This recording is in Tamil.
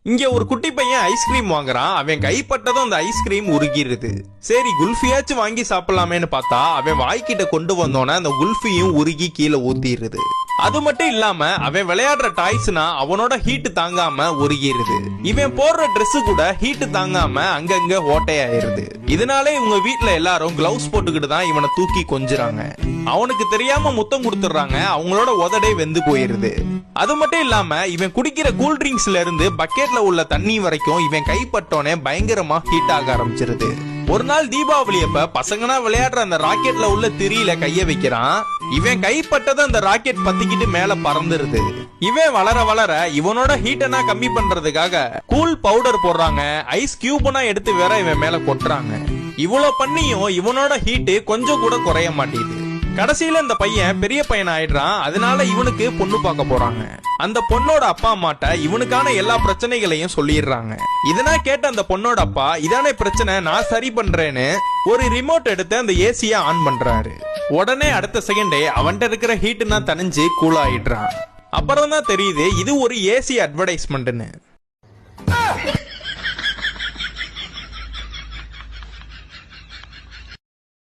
இங்க ஒரு குட்டி பையன் ஐஸ்கிரீம் வாங்குறான். அவன் கைப்பட்டதும் அந்த ஐஸ்கிரீம் உருகிருது. சரி குல்ஃபியாச்சும் வாங்கி சாப்பிடலாமேன்னு பார்த்தா அவன் வாய்க்கிட்ட கொண்டு வந்தோன்னே அந்த குல்ஃபியும் உருகி கீழே ஊத்திடுது. அது மட்டும் இல்லாம அவன் விளையாடுற டாய்ஸ்னா அவனோட ஹீட் தாங்காம உருகிருது. இவன் போடுற ட்ரெஸ் கூட ஹீட் தாங்காம அங்கங்க ஓட்டையாயிருது. இதனாலே இவங்க வீட்டுல எல்லாரும் கிளவுஸ் போட்டுக்கிட்டு தான் இவனை தூக்கி கொஞ்சுறாங்க. அவனுக்கு தெரியாம முத்தம் கொடுத்துறாங்க. அவங்களோட உதடே வெந்து போயிருது. அது மட்டும் இல்லாம இவன் குடிக்கிற கூல் ட்ரிங்க்ஸ்ல இருந்து பக்கெட்ல உள்ள தண்ணி வரைக்கும் இவன் கைப்பட்டோனே பயங்கரமா ஹீட் ஆக ஆரம்பிச்சிருது. ஒரு நாள் தீபாவளி அப்ப பசங்கனா விளையாடுற அந்த ராக்கெட்ல உள்ள திரியில கைய வைக்கிறான். இவன் கைப்பட்டது அந்த ராக்கெட் பத்திக்கிட்டு மேல பறந்துருது. இவன் வளர வளர இவனோட ஹீட்டனா கம்மி பண்றதுக்காக கூல் பவுடர் போடுறாங்க. ஐஸ் கியூப்னா எடுத்து வேற இவன் மேல கொட்டுறாங்க. இவ்வளவு பண்ணியும் இவனோட ஹீட் கொஞ்சம் கூட குறைய மாட்டேங்குது. கடைசியில இந்த பையன் பெரிய பையன் ஆயிடுறான். அதனால இவனுக்கு பொண்ணு பார்க்க போறாங்க. அந்த பொண்ணோட அப்பா அம்மாட்ட இவனுக்கான எல்லா பிரச்சனைகளையும் சொல்லிடுறாங்க. இதனா கேட்ட அந்த பொண்ணோட அப்பா, இதானே பிரச்சனை, நான் சரி பண்றேன்னு ஒரு ரிமோட் எடுத்து அந்த ஏசிய ஆன் பண்றாரு. உடனே அடுத்த செகண்டே அவன்கிட்ட இருக்கிற ஹீட்னா தனிஞ்சு கூல் ஆயிடுறான். அப்புறம் தான் தெரியுது இது ஒரு ஏசி அட்வர்டைஸ்மெண்ட்னு.